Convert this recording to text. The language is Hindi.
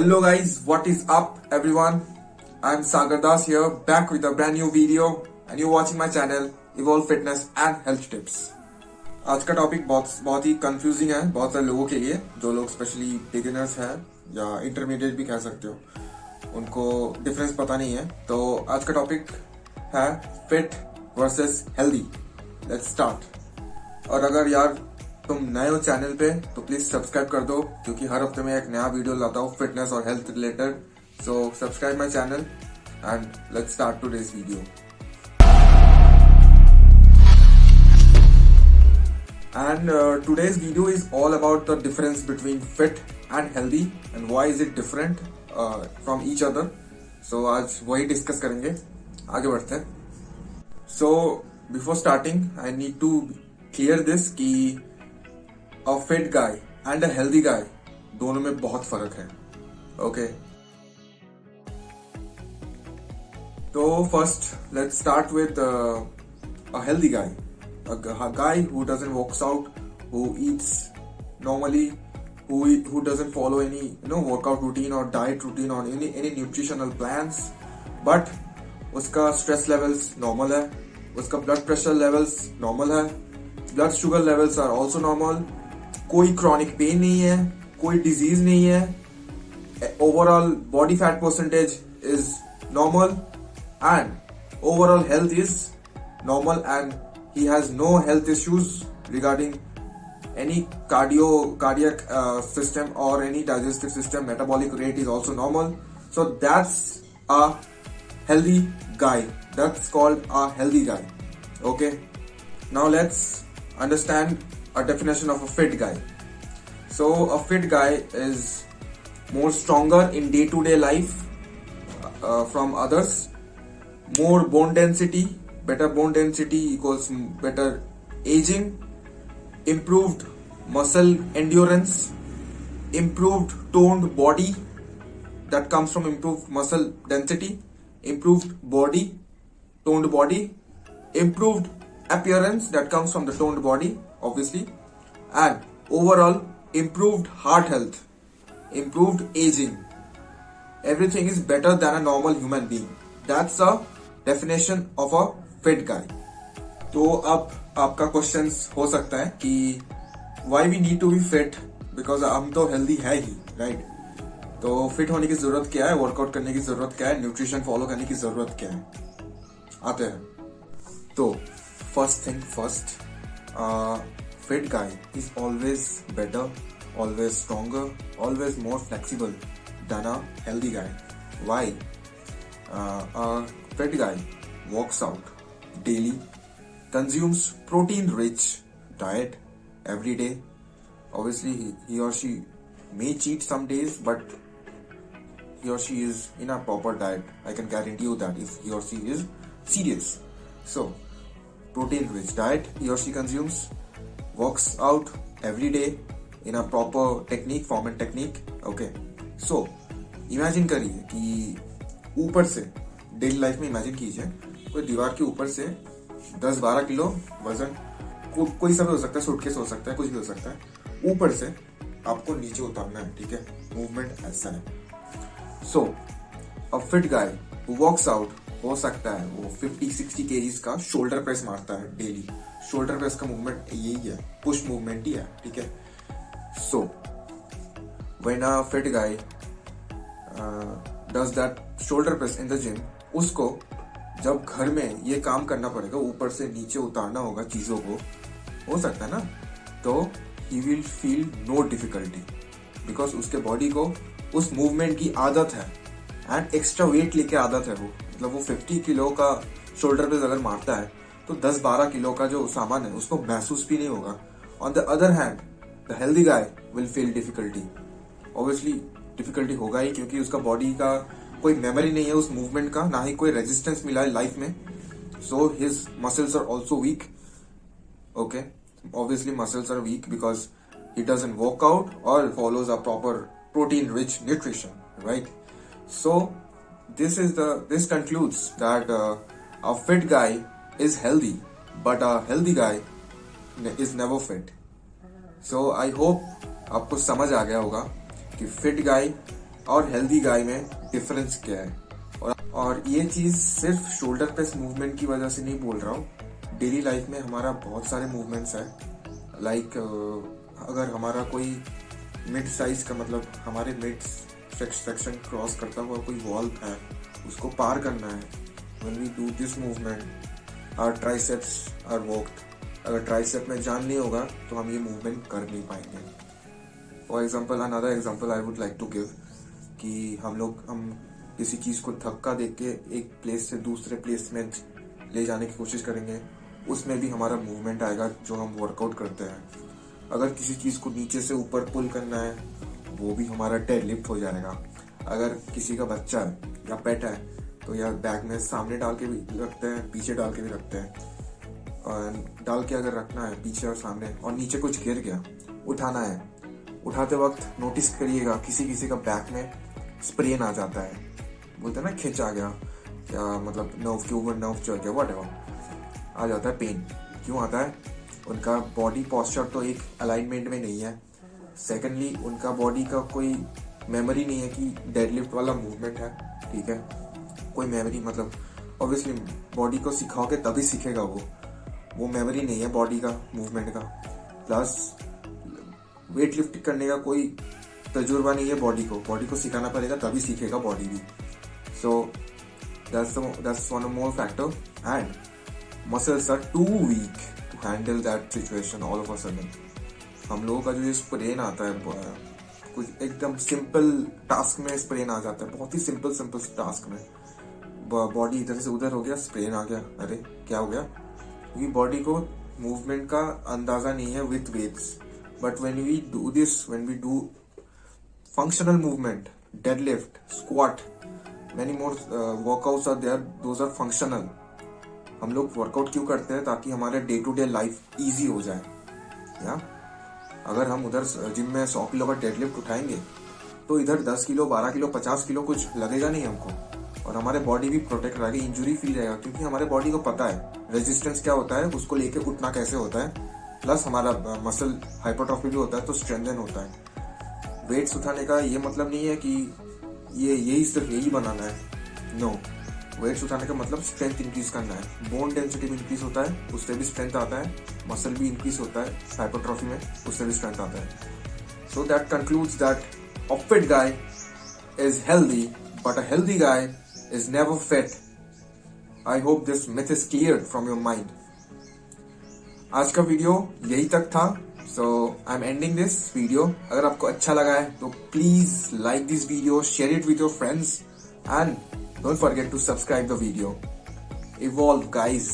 Hello guys, what is up everyone? I'm Sagar Das here, back with a brand new video and you're watching my channel Evolve Fitness and Health Tips. आज का टॉपिक बहुत ही कंफ्यूजिंग है बहुत सारे लोगों के लिए, जो लोग स्पेशली बिगिनर्स हैं या इंटरमीडिएट भी कह सकते हो, उनको डिफरेंस पता नहीं है. तो आज का टॉपिक है fit versus healthy. Let's start. और अगर यार तुम नए हो चैनल पे तो प्लीज सब्सक्राइब कर दो, क्योंकि हर हफ्ते में एक नया वीडियो लाता हूँ फिटनेस और health related. So subscribe my channel and let's start today's video. And today's video is all about the difference between fit and healthy and why is it different from each other. So आज वही डिस्कस करेंगे. आगे बढ़ते हैं. So before starting I need to clear this कि a fit guy and a healthy guy दोनों में बहुत फर्क है. Okay. तो first let's start with a healthy guy. A guy who doesn't works out, who eats normally, who doesn't follow any workout routine or diet routine or any nutritional plans, but उसका stress levels normal है, उसका blood pressure levels normal है, blood sugar levels are also normal, कोई chronic pain नहीं है, कोई disease नहीं है, overall body fat percentage is normal and overall health is normal and he has no health issues regarding any cardiac system or any digestive system. Metabolic rate is also normal. So that's a healthy guy. That's called a healthy guy. Okay. Now let's understand a definition of a fit guy. So a fit guy is more stronger in day-to-day life from others. More bone density. Better bone density equals better aging, improved muscle endurance, improved toned body that comes from improved muscle density, improved body, toned body, improved appearance that comes from the toned body, obviously, and overall improved heart health, improved aging. Everything is better than a normal human being. That's a definition of a fit guy. तो अब आपका क्वेश्चन हो सकता है कि why we need to be fit, because हम तो हेल्दी है ही, राइट? तो फिट होने की जरूरत क्या है, वर्कआउट करने की जरूरत क्या है, न्यूट्रिशन फॉलो करने की जरूरत क्या है, आते हैं. तो first thing first, fit guy is always better, always stronger, always more flexible than a healthy guy. Why? Fit guy works out daily, consumes protein-rich diet every day. Obviously, he or she may cheat some days, but he or she is in a proper diet. I can guarantee you that if he or she is serious. So, protein-rich diet he or she consumes, works out every day in a proper technique, form and technique. Okay. So, imagine करिए कि ऊपर से डेली लाइफ में इमेजिन कीजिए कोई दीवार के ऊपर से 10-12 किलो वजन, कोई सा भी हो सकता है, सूटकेस हो सकता है, कुछ भी हो सकता है, ऊपर से आपको नीचे उतारना है. ठीक है, मूवमेंट ऐसा है. So a fit guy who works out, हो सकता है वो 50-60 केजीज का शोल्डर प्रेस मारता है डेली. शोल्डर प्रेस का मूवमेंट यही है, पुश मूवमेंट ही है. ठीक है. So when a fit guy does that shoulder press in the gym, उसको जब घर में ये काम करना पड़ेगा, ऊपर से नीचे उतारना होगा चीजों को, हो सकता है ना, तो he will feel no difficulty, because उसके बॉडी को उस मूवमेंट की आदत है एंड एक्स्ट्रा वेट लेके आदत है. वो मतलब वो 50 किलो का शोल्डर पे अगर मारता है तो 10-12 किलो का जो सामान है उसको महसूस भी नहीं होगा. On the other hand the healthy guy will feel difficulty. Obviously difficulty होगा ही, क्योंकि उसका बॉडी का कोई मेमोरी नहीं है उस मूवमेंट का, ना ही कोई रेजिस्टेंस मिला है लाइफ में. So his muscles are also weak. Okay, obviously muscles are weak because he doesn't work out और follows a proper protein rich nutrition, right? So this concludes that a fit guy is healthy, but a healthy guy is never fit. So I hope आपको समझ आ गया होगा कि फिट गाय और हेल्दी गाय में डिफरेंस क्या है। और ये चीज सिर्फ शोल्डर प्रेस मूवमेंट की वजह से नहीं बोल रहा हूँ। डेली लाइफ में हमारा बहुत सारे मूवमेंट्स है। लाइक अगर हमारा कोई मिड साइज का मतलब हमारे मिड सेक्शन क्रॉस करता हुआ कोई वॉल है, उसको पार करना है, when we do this movement our triceps are worked. अगर ट्राइसेप में जान नहीं होगा तो हम ये मूवमेंट कर नहीं पाएंगे। For example, another example I would like to give कि हम किसी चीज को धक्का देके के एक प्लेस से दूसरे प्लेस में ले जाने की कोशिश करेंगे, उसमें भी हमारा मूवमेंट आएगा जो हम वर्कआउट करते हैं। अगर किसी चीज को नीचे से ऊपर पुल करना है, वो भी हमारा डेडलिफ्ट हो जाएगा। अगर किसी का बच्चा है या पेट है तो यार बैग में सामने डाल के भी रखते हैं, पीछे डाल के भी रखते हैं। और डाल के अगर रखना है पीछे और सामने और नीचे कुछ गिर गया, उठाना है, उठाते वक्त नोटिस करिएगा किसी किसी का बैक में स्प्रेन आ जाता है, बोलते हैं ना खिंच आ गया, या मतलब नर्व के ऊपर नर्व चढ़ गया, व्हाटएवर, आ जाता है पेन। क्यों आता है? उनका बॉडी पोस्चर तो एक अलाइनमेंट में नहीं है। सेकेंडली, उनका बॉडी का कोई मेमोरी नहीं है कि डेडलिफ्ट वाला मूवमेंट है, ठीक है, कोई मेमोरी मतलब ऑब्वियसली बॉडी को सिखाओगे तभी सीखेगा वो मेमोरी नहीं है बॉडी का मूवमेंट का। प्लस वेट लिफ्ट करने का कोई तजुर्बा नहीं है बॉडी को सिखाना पड़ेगा तभी सीखेगा बॉडी भी। So that's one more factor, and muscles are too weak to handle that situation all of a sudden. हम लोगों का जो ये स्प्रेन आता है, कुछ एकदम सिंपल टास्क में स्प्रेन आ जाता है, बहुत ही सिंपल टास्क में बॉडी इधर से उधर हो गया, स्प्रेन आ गया। अरे क्या हो गया? क्योंकि बॉडी को मूवमेंट का अंदाजा नहीं है with weights. But when we do functional movement, deadlift, squat, many more workouts are there, those are functional. हम लोग वर्कआउट क्यों करते हैं? ताकि हमारे day to day life easy हो जाए। या अगर हम उधर जिम में 100 किलो का डेडलिफ्ट उठाएंगे तो इधर 10 किलो, 12 किलो, 50 किलो कुछ लगेगा नहीं हमको, और हमारे बॉडी भी प्रोटेक्ट रहेगा, इंजुरी फ्री रहेगा, क्योंकि हमारे बॉडी को पता है रेजिस्टेंस क्या होता है, उसको लेके उठना कैसे होता है। प्लस हमारा मसल हाइपरट्रॉफी भी होता है तो स्ट्रेंथन होता है। वेट्स उठाने का ये मतलब नहीं है कि सिर्फ यही बनाना है। नो, वेट्स उठाने का मतलब स्ट्रेंथ इंक्रीज करना है। बोन डेंसिटी भी इंक्रीज होता है, उससे भी स्ट्रेंथ आता है। मसल भी इंक्रीज होता है हाइपरट्रॉफी में, उससे भी स्ट्रेंथ आता है। So that concludes that a fit guy is healthy, but a healthy guy is never fit. I hope this myth is clear from your mind. आज का वीडियो यही तक था। So I'm ending this video. अगर आपको अच्छा लगा है तो please like this video, share it with your friends, and don't forget to subscribe the video. Evolve, guys.